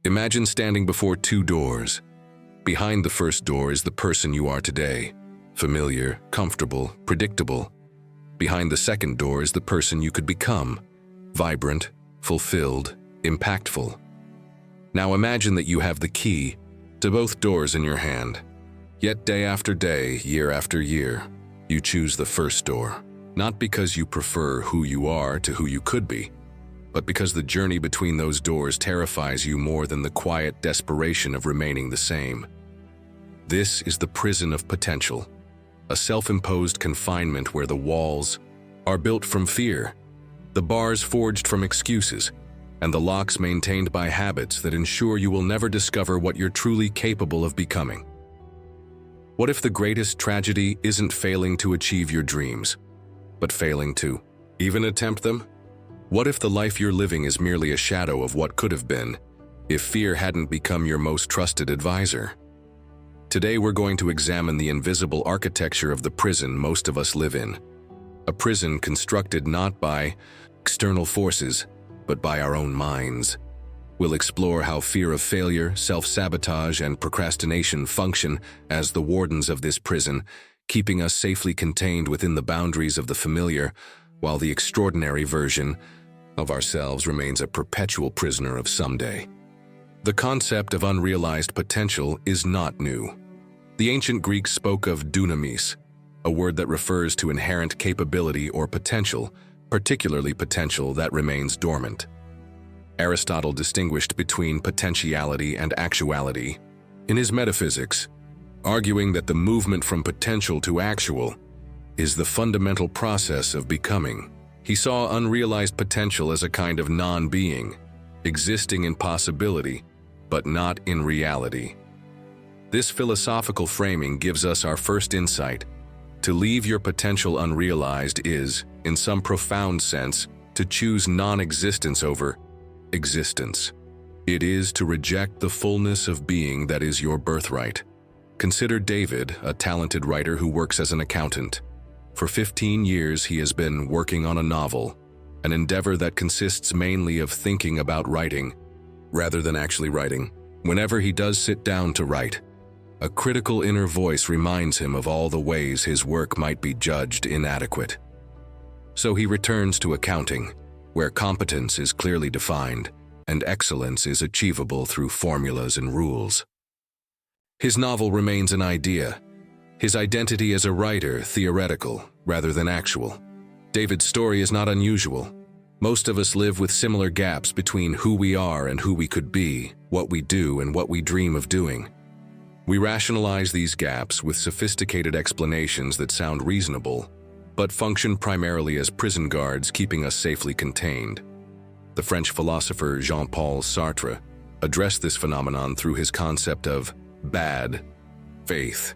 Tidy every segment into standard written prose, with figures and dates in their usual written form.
Imagine standing before two doors. Behind the first door is the person you are today, familiar, comfortable, predictable. Behind the second door is the person you could become, vibrant, fulfilled, impactful. Now imagine that you have the key to both doors in your hand. Yet day after day, year after year, you choose the first door, not because you prefer who you are to who you could be, but because the journey between those doors terrifies you more than the quiet desperation of remaining the same. This is the prison of potential, a self-imposed confinement where the walls are built from fear, the bars forged from excuses, and the locks maintained by habits that ensure you will never discover what you're truly capable of becoming. What if the greatest tragedy isn't failing to achieve your dreams, but failing to even attempt them? What if the life you're living is merely a shadow of what could have been, if fear hadn't become your most trusted advisor? Today we're going to examine the invisible architecture of the prison most of us live in. A prison constructed not by external forces, but by our own minds. We'll explore how fear of failure, self-sabotage, and procrastination function as the wardens of this prison, keeping us safely contained within the boundaries of the familiar, while the extraordinary version of ourselves remains a perpetual prisoner of someday. The concept of unrealized potential is not new. The ancient Greeks spoke of dunamis, a word that refers to inherent capability or potential, particularly potential that remains dormant. Aristotle distinguished between potentiality and actuality in his Metaphysics, arguing that the movement from potential to actual is the fundamental process of becoming. He saw unrealized potential as a kind of non-being, existing in possibility, but not in reality. This philosophical framing gives us our first insight. To leave your potential unrealized is, in some profound sense, to choose non-existence over existence. It is to reject the fullness of being that is your birthright. Consider David, a talented writer who works as an accountant. For 15 years he has been working on a novel, an endeavor that consists mainly of thinking about writing, rather than actually writing. Whenever he does sit down to write, a critical inner voice reminds him of all the ways his work might be judged inadequate. So he returns to accounting, where competence is clearly defined and excellence is achievable through formulas and rules. His novel remains an idea, his identity as a writer theoretical rather than actual. David's story is not unusual. Most of us live with similar gaps between who we are and who we could be, what we do and what we dream of doing. We rationalize these gaps with sophisticated explanations that sound reasonable, but function primarily as prison guards keeping us safely contained. The French philosopher Jean-Paul Sartre addressed this phenomenon through his concept of bad faith,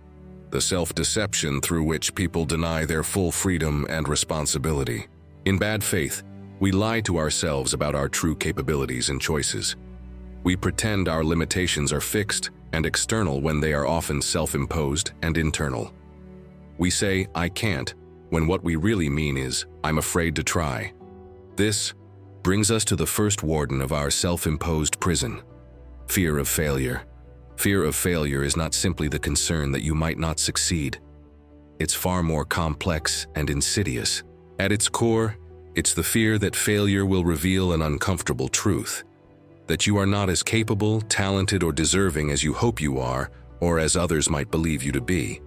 the self-deception through which people deny their full freedom and responsibility. In bad faith, we lie to ourselves about our true capabilities and choices. We pretend our limitations are fixed and external when they are often self-imposed and internal. We say, "I can't," when what we really mean is, "I'm afraid to try." This brings us to the first warden of our self-imposed prison: fear of failure. Fear of failure is not simply the concern that you might not succeed. It's far more complex and insidious. At its core, it's the fear that failure will reveal an uncomfortable truth, that you are not as capable, talented, or deserving as you hope you are, or as others might believe you to be.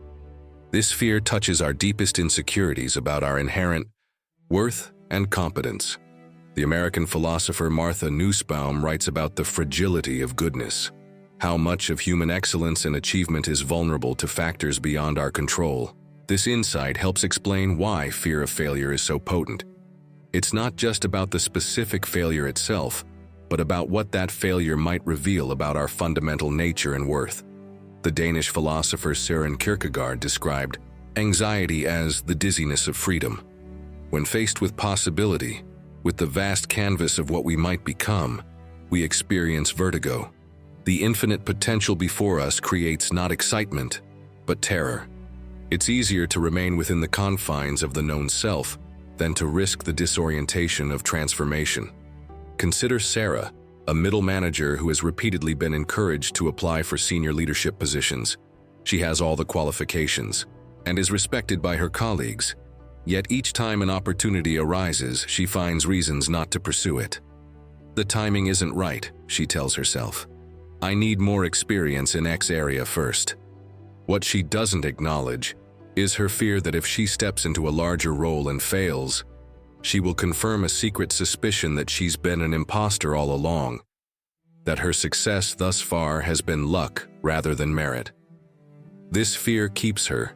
This fear touches our deepest insecurities about our inherent worth and competence. The American philosopher Martha Nussbaum writes about the fragility of goodness, how much of human excellence and achievement is vulnerable to factors beyond our control. This insight helps explain why fear of failure is so potent. It's not just about the specific failure itself, but about what that failure might reveal about our fundamental nature and worth. The Danish philosopher Søren Kierkegaard described anxiety as the dizziness of freedom. When faced with possibility, with the vast canvas of what we might become, we experience vertigo. The infinite potential before us creates not excitement, but terror. It's easier to remain within the confines of the known self than to risk the disorientation of transformation. Consider Sarah, a middle manager who has repeatedly been encouraged to apply for senior leadership positions. She has all the qualifications and is respected by her colleagues. Yet each time an opportunity arises, she finds reasons not to pursue it. The timing isn't right, she tells herself. I need more experience in X area first. What she doesn't acknowledge is her fear that if she steps into a larger role and fails, she will confirm a secret suspicion that she's been an imposter all along, that her success thus far has been luck rather than merit. This fear keeps her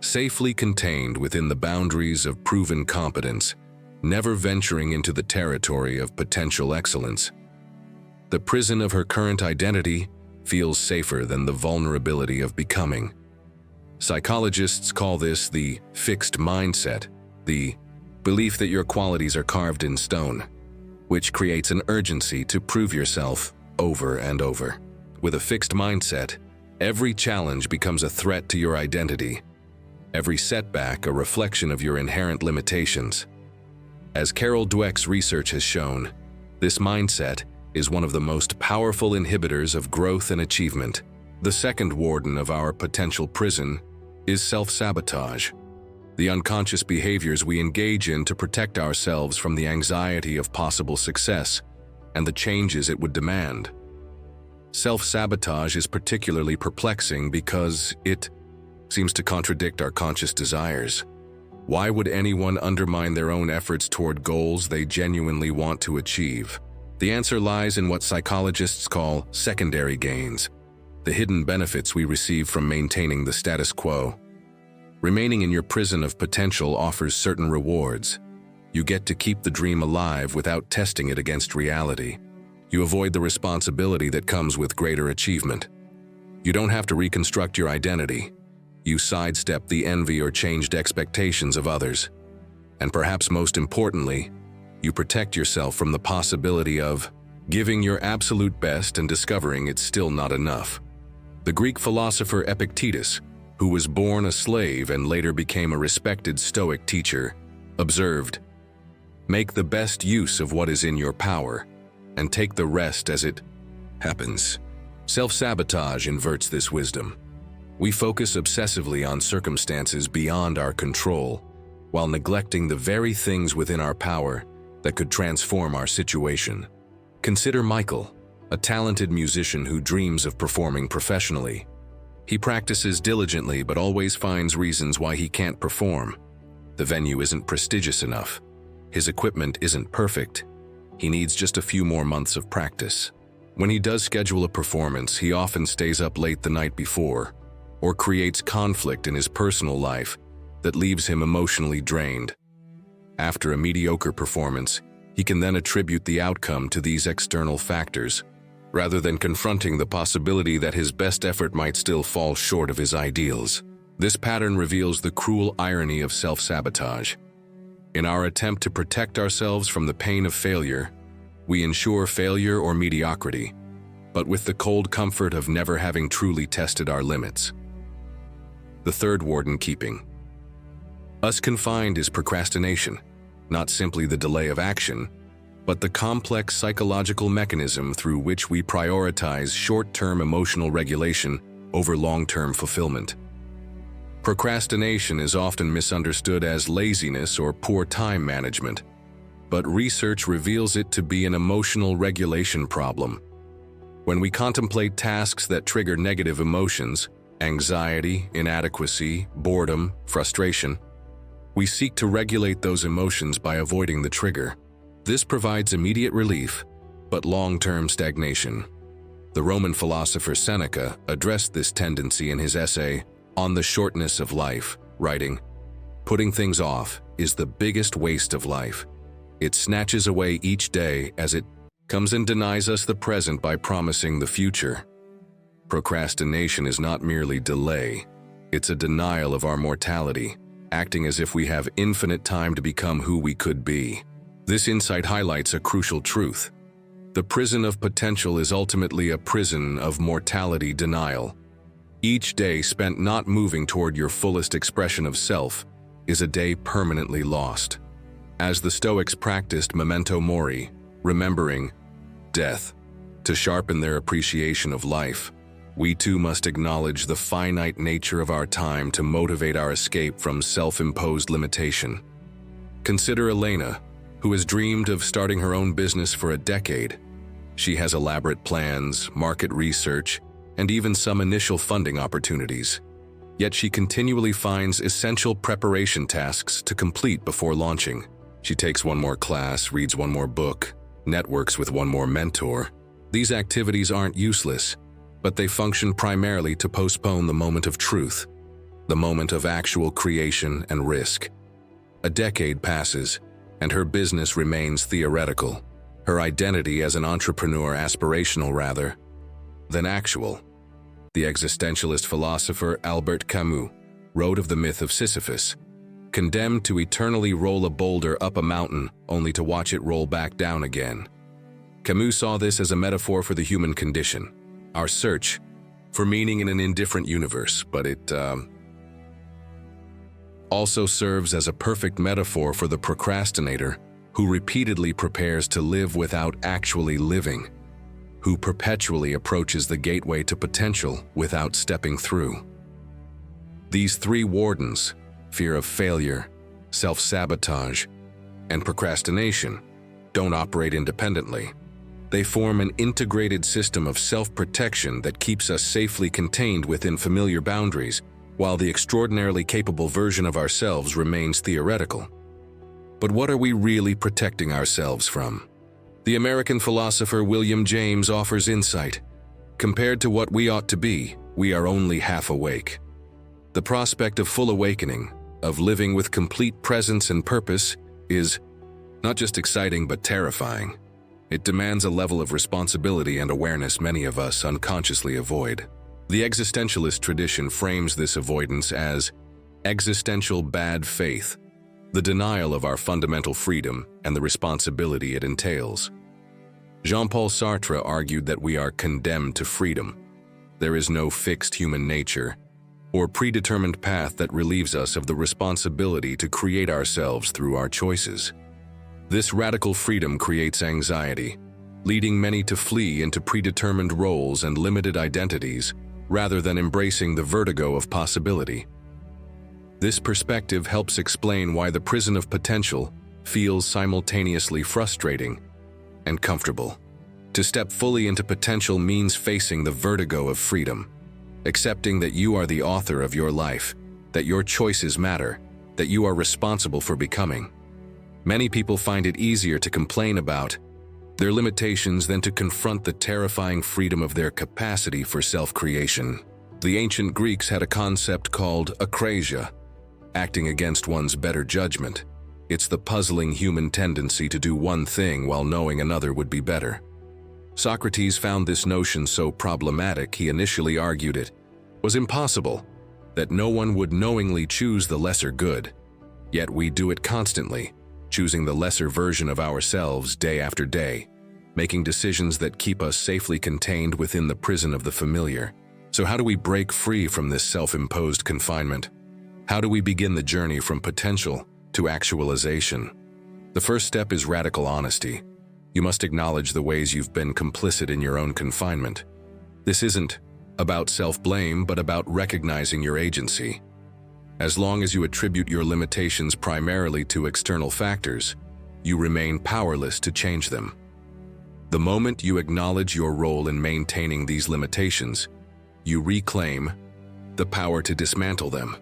safely contained within the boundaries of proven competence, never venturing into the territory of potential excellence. The prison of her current identity feels safer than the vulnerability of becoming. Psychologists call this the fixed mindset, the belief that your qualities are carved in stone, which creates an urgency to prove yourself over and over. With a fixed mindset, every challenge becomes a threat to your identity, every setback a reflection of your inherent limitations. As Carol Dweck's research has shown, this mindset is one of the most powerful inhibitors of growth and achievement. The second warden of our potential prison is self-sabotage, the unconscious behaviors we engage in to protect ourselves from the anxiety of possible success and the changes it would demand. Self-sabotage is particularly perplexing because it seems to contradict our conscious desires. Why would anyone undermine their own efforts toward goals they genuinely want to achieve? The answer lies in what psychologists call secondary gains, the hidden benefits we receive from maintaining the status quo. Remaining in your prison of potential offers certain rewards. You get to keep the dream alive without testing it against reality. You avoid the responsibility that comes with greater achievement. You don't have to reconstruct your identity. You sidestep the envy or changed expectations of others. And perhaps most importantly, you protect yourself from the possibility of giving your absolute best and discovering it's still not enough. The Greek philosopher Epictetus, who was born a slave and later became a respected Stoic teacher, observed, "Make the best use of what is in your power, and take the rest as it happens." Self-sabotage inverts this wisdom. We focus obsessively on circumstances beyond our control, while neglecting the very things within our power that could transform our situation. Consider Michael, a talented musician who dreams of performing professionally. He practices diligently but always finds reasons why he can't perform. The venue isn't prestigious enough. His equipment isn't perfect. He needs just a few more months of practice. When he does schedule a performance, he often stays up late the night before, or creates conflict in his personal life that leaves him emotionally drained. After a mediocre performance, he can then attribute the outcome to these external factors, rather than confronting the possibility that his best effort might still fall short of his ideals. This pattern reveals the cruel irony of self-sabotage. In our attempt to protect ourselves from the pain of failure, we ensure failure or mediocrity, but with the cold comfort of never having truly tested our limits. The third warden keeping us confined is procrastination, not simply the delay of action, but the complex psychological mechanism through which we prioritize short-term emotional regulation over long-term fulfillment. Procrastination is often misunderstood as laziness or poor time management, but research reveals it to be an emotional regulation problem. When we contemplate tasks that trigger negative emotions, anxiety, inadequacy, boredom, frustration, we seek to regulate those emotions by avoiding the trigger. This provides immediate relief, but long-term stagnation. The Roman philosopher Seneca addressed this tendency in his essay, On the Shortness of Life, writing, "Putting things off is the biggest waste of life. It snatches away each day as it comes and denies us the present by promising the future." Procrastination is not merely delay, it's a denial of our mortality, acting as if we have infinite time to become who we could be. This insight highlights a crucial truth. The prison of potential is ultimately a prison of mortality denial. Each day spent not moving toward your fullest expression of self is a day permanently lost. As the Stoics practiced memento mori, remembering death, To sharpen their appreciation of life, we too must acknowledge the finite nature of our time to motivate our escape from self-imposed limitation. Consider Elena, who has dreamed of starting her own business for a decade. She has elaborate plans, market research, and even some initial funding opportunities. Yet she continually finds essential preparation tasks to complete before launching. She takes one more class, reads one more book, networks with one more mentor. These activities aren't useless, but they function primarily to postpone the moment of truth, the moment of actual creation and risk. A decade passes, and her business remains theoretical, her identity as an entrepreneur aspirational rather than actual. The existentialist philosopher Albert Camus wrote of the myth of Sisyphus, condemned to eternally roll a boulder up a mountain only to watch it roll back down again. Camus saw this as a metaphor for the human condition, our search for meaning in an indifferent universe, but it also serves as a perfect metaphor for the procrastinator who repeatedly prepares to live without actually living, who perpetually approaches the gateway to potential without stepping through. These three wardens, fear of failure, self-sabotage, and procrastination, don't operate independently. They form an integrated system of self-protection that keeps us safely contained within familiar boundaries, while the extraordinarily capable version of ourselves remains theoretical. But what are we really protecting ourselves from? The American philosopher William James offers insight. Compared to what we ought to be, we are only half awake. The prospect of full awakening, of living with complete presence and purpose, is not just exciting but terrifying. It demands a level of responsibility and awareness many of us unconsciously avoid. The existentialist tradition frames this avoidance as existential bad faith, the denial of our fundamental freedom and the responsibility it entails. Jean-Paul Sartre argued that we are condemned to freedom. There is no fixed human nature or predetermined path that relieves us of the responsibility to create ourselves through our choices. This radical freedom creates anxiety, leading many to flee into predetermined roles and limited identities rather than embracing the vertigo of possibility. This perspective helps explain why the prison of potential feels simultaneously frustrating and comfortable. To step fully into potential means facing the vertigo of freedom, accepting that you are the author of your life, that your choices matter, that you are responsible for becoming. Many people find it easier to complain about their limitations than to confront the terrifying freedom of their capacity for self-creation. The ancient Greeks had a concept called akrasia, acting against one's better judgment. It's the puzzling human tendency to do one thing while knowing another would be better. Socrates found this notion so problematic he initially argued it was impossible, that no one would knowingly choose the lesser good. Yet we do it constantly, choosing the lesser version of ourselves day after day, making decisions that keep us safely contained within the prison of the familiar. So how do we break free from this self-imposed confinement? How do we begin the journey from potential to actualization? The first step is radical honesty. You must acknowledge the ways you've been complicit in your own confinement. This isn't about self-blame, but about recognizing your agency. As long as you attribute your limitations primarily to external factors, you remain powerless to change them. The moment you acknowledge your role in maintaining these limitations, you reclaim the power to dismantle them.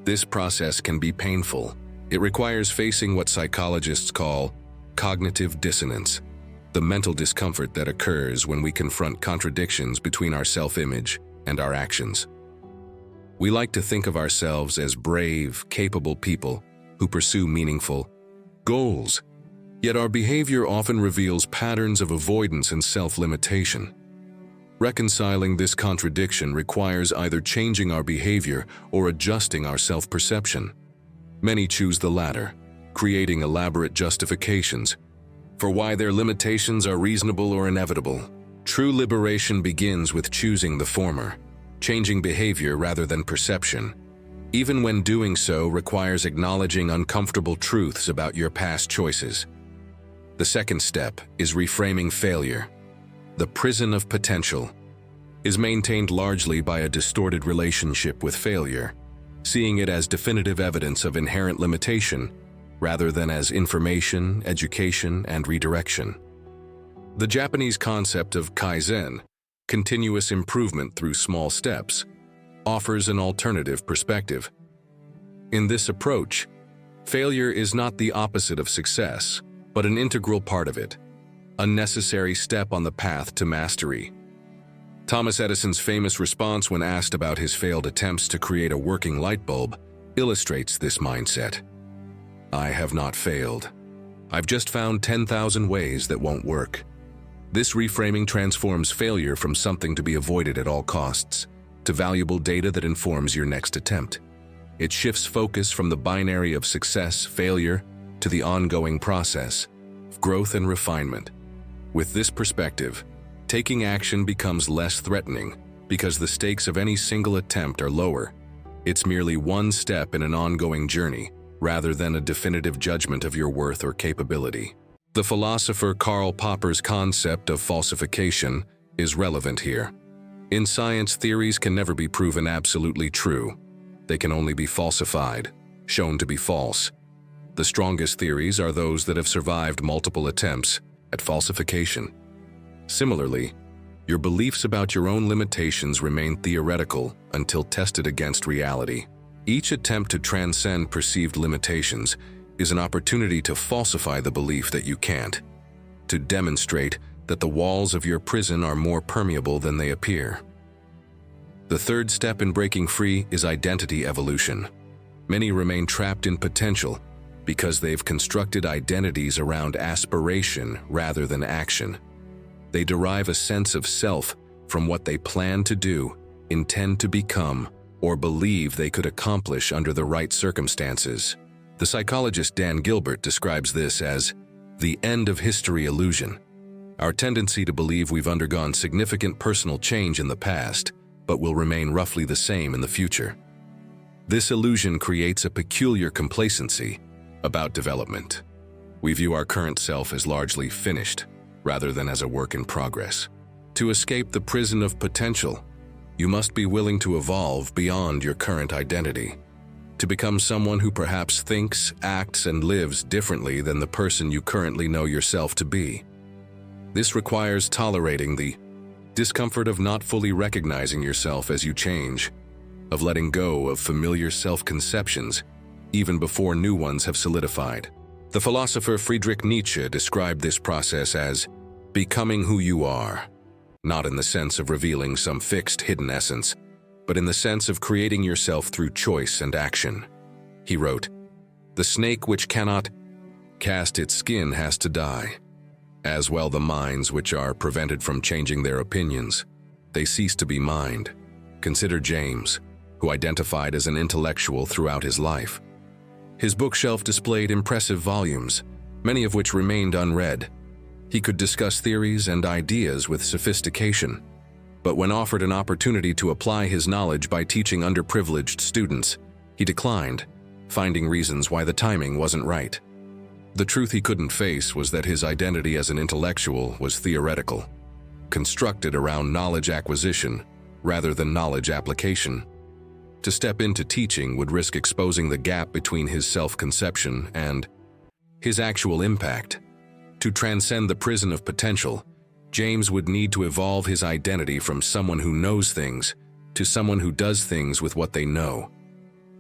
This process can be painful. It requires facing what psychologists call cognitive dissonance, the mental discomfort that occurs when we confront contradictions between our self-image and our actions. We like to think of ourselves as brave, capable people who pursue meaningful goals. Yet our behavior often reveals patterns of avoidance and self-limitation. Reconciling this contradiction requires either changing our behavior or adjusting our self-perception. Many choose the latter, creating elaborate justifications for why their limitations are reasonable or inevitable. True liberation begins with choosing the former, changing behavior rather than perception, even when doing so requires acknowledging uncomfortable truths about your past choices. The second step is reframing failure. the prison of potential, is maintained largely by a distorted relationship with failure, seeing it as definitive evidence of inherent limitation rather than as information, education, and redirection. The Japanese concept of kaizen, continuous improvement through small steps, offers an alternative perspective. In this approach, failure is not the opposite of success, but an integral part of it, a necessary step on the path to mastery. Thomas Edison's famous response when asked about his failed attempts to create a working light bulb illustrates this mindset. "I have not failed. I've just found 10,000 ways that won't work." This reframing transforms failure from something to be avoided at all costs to valuable data that informs your next attempt. It shifts focus from the binary of success, failure, to the ongoing process of growth and refinement. With this perspective, taking action becomes less threatening because the stakes of any single attempt are lower. It's merely one step in an ongoing journey, rather than a definitive judgment of your worth or capability. The philosopher Karl Popper's concept of falsification is relevant here. In science, theories can never be proven absolutely true. They can only be falsified, shown to be false. The strongest theories are those that have survived multiple attempts at falsification. Similarly, your beliefs about your own limitations remain theoretical until tested against reality. Each attempt to transcend perceived limitations is an opportunity to falsify the belief that you can't, to demonstrate that the walls of your prison are more permeable than they appear. The third step in breaking free is identity evolution. Many remain trapped in potential because they've constructed identities around aspiration rather than action. They derive a sense of self from what they plan to do, intend to become, or believe they could accomplish under the right circumstances. The psychologist Dan Gilbert describes this as the end of history illusion, our tendency to believe we've undergone significant personal change in the past, but will remain roughly the same in the future. This illusion creates a peculiar complacency about development. We view our current self as largely finished, rather than as a work in progress. To escape the prison of potential, you must be willing to evolve beyond your current identity, to become someone who perhaps thinks, acts, and lives differently than the person you currently know yourself to be. This requires tolerating the discomfort of not fully recognizing yourself as you change, of letting go of familiar self-conceptions even before new ones have solidified. The philosopher Friedrich Nietzsche described this process as becoming who you are, not in the sense of revealing some fixed hidden essence, but in the sense of creating yourself through choice and action. He wrote, "The snake which cannot cast its skin has to die. As well the minds which are prevented from changing their opinions, they cease to be mind." Consider James, who identified as an intellectual throughout his life. His bookshelf displayed impressive volumes, many of which remained unread. He could discuss theories and ideas with sophistication, but when offered an opportunity to apply his knowledge by teaching underprivileged students, he declined, finding reasons why the timing wasn't right. The truth he couldn't face was that his identity as an intellectual was theoretical, constructed around knowledge acquisition rather than knowledge application. To step into teaching would risk exposing the gap between his self-conception and his actual impact. To transcend the prison of potential, James would need to evolve his identity from someone who knows things to someone who does things with what they know.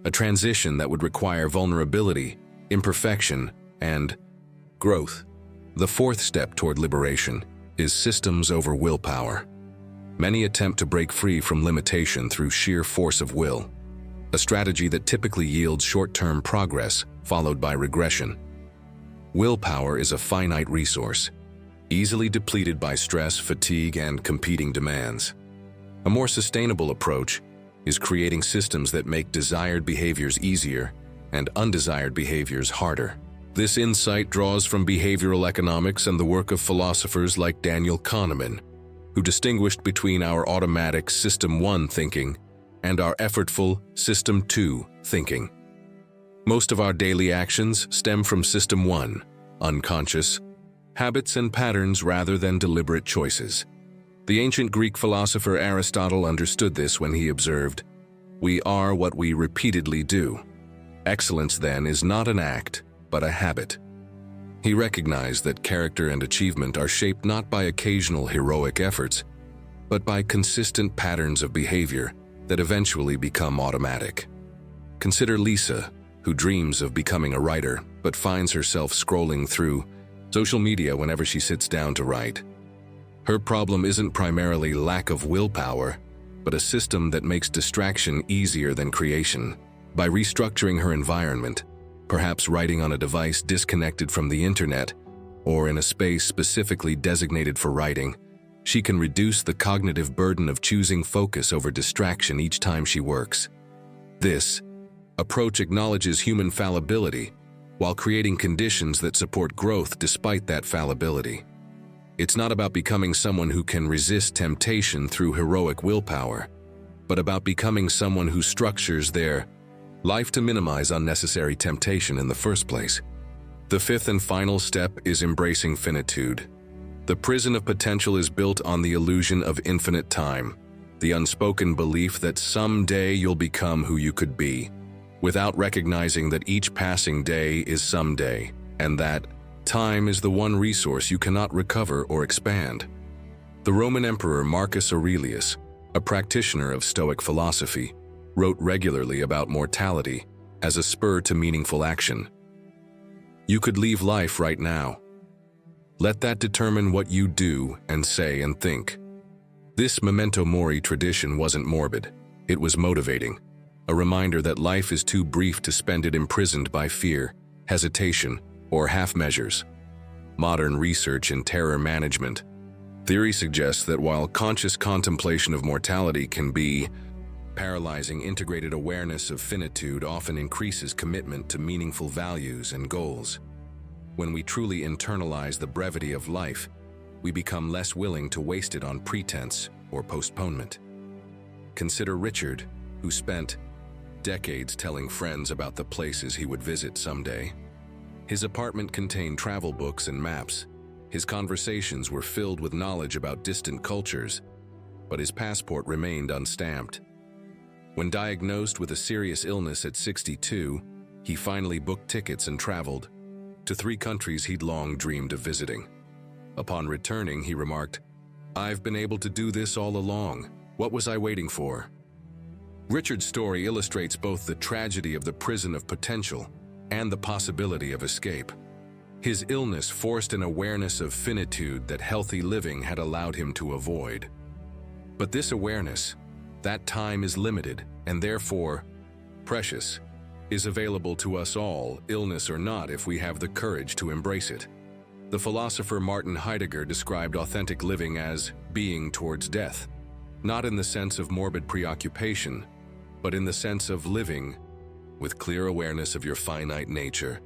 A transition that would require vulnerability, imperfection, and growth. The fourth step toward liberation is systems over willpower. Many attempt to break free from limitation through sheer force of will, a strategy that typically yields short-term progress followed by regression. Willpower is a finite resource, easily depleted by stress, fatigue, and competing demands. A more sustainable approach is creating systems that make desired behaviors easier and undesired behaviors harder. This insight draws from behavioral economics and the work of philosophers like Daniel Kahneman, who distinguished between our automatic System 1 thinking and our effortful System 2 thinking. Most of our daily actions stem from System 1, unconscious, habits and patterns rather than deliberate choices. The ancient Greek philosopher Aristotle understood this when he observed, "We are what we repeatedly do." Excellence, then, is not an act, but a habit. He recognized that character and achievement are shaped not by occasional heroic efforts, but by consistent patterns of behavior that eventually become automatic. Consider Lisa, who dreams of becoming a writer, but finds herself scrolling through social media whenever she sits down to write. Her problem isn't primarily lack of willpower, but a system that makes distraction easier than creation. By restructuring her environment, perhaps writing on a device disconnected from the internet, or in a space specifically designated for writing, she can reduce the cognitive burden of choosing focus over distraction each time she works. This approach acknowledges human fallibility while creating conditions that support growth despite that fallibility. It's not about becoming someone who can resist temptation through heroic willpower, but about becoming someone who structures their life to minimize unnecessary temptation in the first place. The fifth and final step is embracing finitude. The prison of potential is built on the illusion of infinite time, the unspoken belief that someday you'll become who you could be, without recognizing that each passing day is someday, and that time is the one resource you cannot recover or expand. The Roman Emperor Marcus Aurelius, a practitioner of Stoic philosophy, wrote regularly about mortality as a spur to meaningful action. You could leave life right now. Let that determine what you do and say and think. This memento mori tradition wasn't morbid, it was motivating. A reminder that life is too brief to spend it imprisoned by fear, hesitation, or half measures. Modern research in terror management theory suggests that while conscious contemplation of mortality can be paralyzing, integrated awareness of finitude often increases commitment to meaningful values and goals. When we truly internalize the brevity of life, we become less willing to waste it on pretense or postponement. Consider Richard, who spent decades telling friends about the places he would visit someday. His apartment contained travel books and maps. His conversations were filled with knowledge about distant cultures, but his passport remained unstamped. When diagnosed with a serious illness at 62, he finally booked tickets and traveled to 3 countries he'd long dreamed of visiting. Upon returning, he remarked, "I've been able to do this all along. What was I waiting for?" Richard's story illustrates both the tragedy of the prison of potential and the possibility of escape. His illness forced an awareness of finitude that healthy living had allowed him to avoid. But this awareness, that time is limited and therefore precious, is available to us all, illness or not, if we have the courage to embrace it. The philosopher Martin Heidegger described authentic living as being towards death, not in the sense of morbid preoccupation, but in the sense of living with clear awareness of your finite nature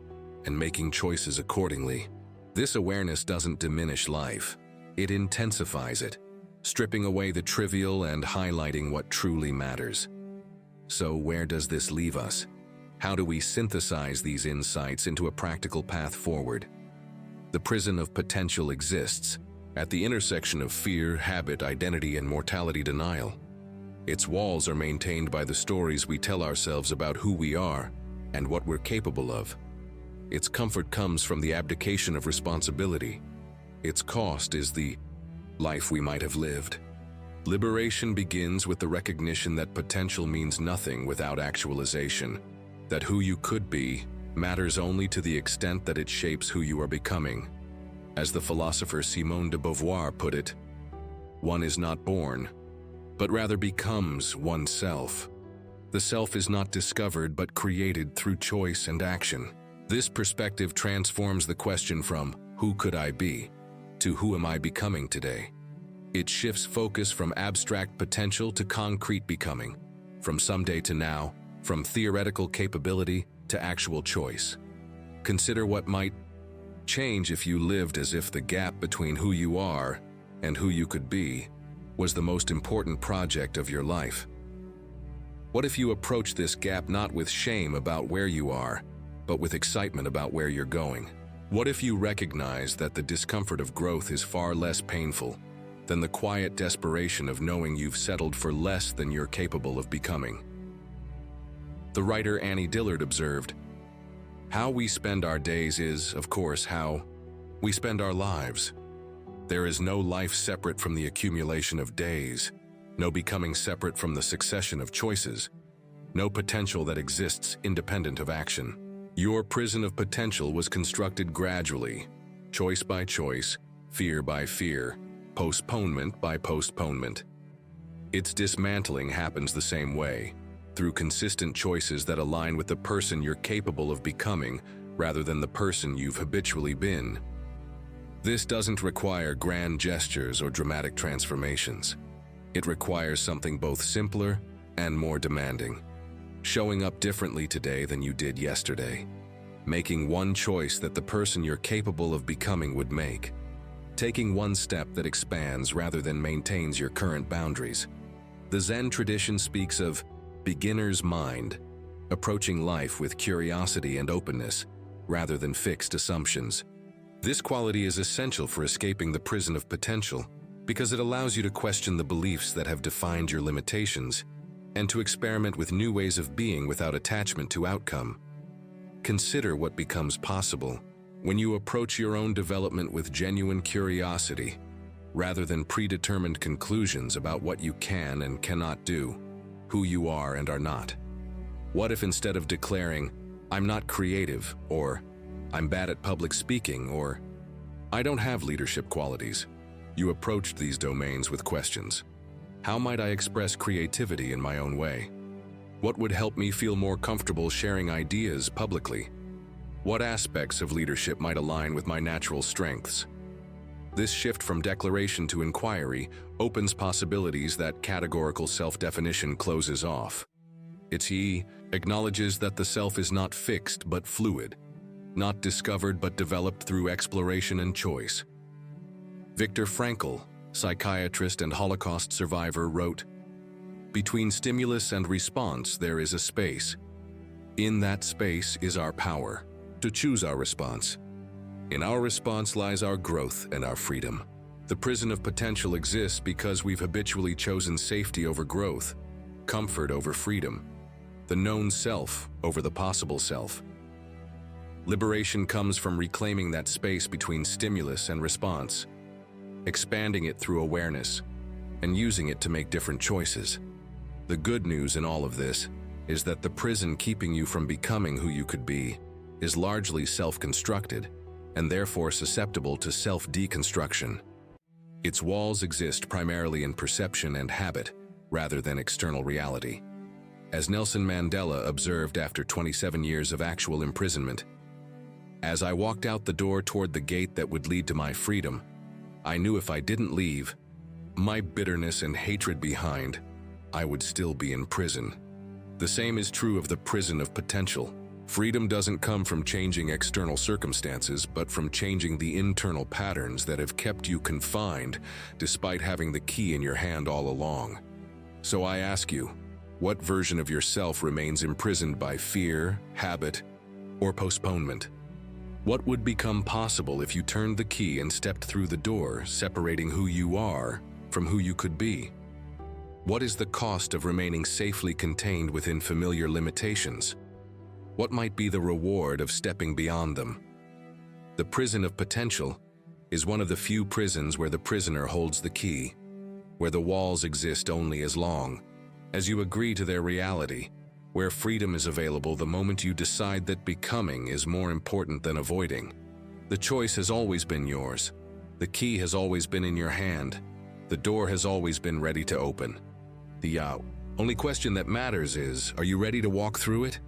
and making choices accordingly. This awareness doesn't diminish life, it intensifies it, stripping away the trivial and highlighting what truly matters. So where does this leave us? How do we synthesize these insights into a practical path forward? The prison of potential exists at the intersection of fear, habit, identity, and mortality denial. Its walls are maintained by the stories we tell ourselves about who we are and what we're capable of. Its comfort comes from the abdication of responsibility. Its cost is the life we might have lived. Liberation begins with the recognition that potential means nothing without actualization, that who you could be matters only to the extent that it shapes who you are becoming. As the philosopher Simone de Beauvoir put it, one is not born, but rather becomes oneself. The self is not discovered but created through choice and action. This perspective transforms the question from "who could I be?" to "who am I becoming today?" It shifts focus from abstract potential to concrete becoming, from someday to now, from theoretical capability to actual choice. Consider what might change if you lived as if the gap between who you are and who you could be was the most important project of your life. What if you approach this gap not with shame about where you are, but with excitement about where you're going? What if you recognize that the discomfort of growth is far less painful than the quiet desperation of knowing you've settled for less than you're capable of becoming. The writer Annie Dillard observed, "How we spend our days is, of course, how we spend our lives. There is no life separate from the accumulation of days, no becoming separate from the succession of choices, no potential that exists independent of action. Your prison of potential was constructed gradually, choice by choice, fear by fear, postponement by postponement. Its dismantling happens the same way, through consistent choices that align with the person you're capable of becoming rather than the person you've habitually been. This doesn't require grand gestures or dramatic transformations. It requires something both simpler and more demanding. Showing up differently today than you did yesterday. Making one choice that the person you're capable of becoming would make. Taking one step that expands rather than maintains your current boundaries. The Zen tradition speaks of beginner's mind, approaching life with curiosity and openness rather than fixed assumptions. This quality is essential for escaping the prison of potential because it allows you to question the beliefs that have defined your limitations and to experiment with new ways of being without attachment to outcome. Consider what becomes possible when you approach your own development with genuine curiosity, rather than predetermined conclusions about what you can and cannot do, who you are and are not. What if instead of declaring, "I'm not creative," or "I'm bad at public speaking," or "I don't have leadership qualities," you approached these domains with questions? How might I express creativity in my own way? What would help me feel more comfortable sharing ideas publicly? What aspects of leadership might align with my natural strengths? This shift from declaration to inquiry opens possibilities that categorical self-definition closes off. He acknowledges that the self is not fixed but fluid, not discovered but developed through exploration and choice. Viktor Frankl, psychiatrist and Holocaust survivor, wrote, "Between stimulus and response there is a space. In that space is our power to choose our response. In our response lies our growth and our freedom. The prison of potential exists because we've habitually chosen safety over growth, comfort over freedom, the known self over the possible self. Liberation comes from reclaiming that space between stimulus and response, expanding it through awareness, and using it to make different choices. The good news in all of this is that the prison keeping you from becoming who you could be is largely self-constructed and therefore susceptible to self-deconstruction. Its walls exist primarily in perception and habit rather than external reality. As Nelson Mandela observed after 27 years of actual imprisonment, "As I walked out the door toward the gate that would lead to my freedom, I knew if I didn't leave my bitterness and hatred behind, I would still be in prison." The same is true of the prison of potential. Freedom doesn't come from changing external circumstances, but from changing the internal patterns that have kept you confined despite having the key in your hand all along. So I ask you, what version of yourself remains imprisoned by fear, habit, or postponement? What would become possible if you turned the key and stepped through the door, separating who you are from who you could be? What is the cost of remaining safely contained within familiar limitations? What might be the reward of stepping beyond them? The prison of potential is one of the few prisons where the prisoner holds the key, where the walls exist only as long as you agree to their reality, where freedom is available the moment you decide that becoming is more important than avoiding. The choice has always been yours. The key has always been in your hand. The door has always been ready to open. The only question that matters is, are you ready to walk through it?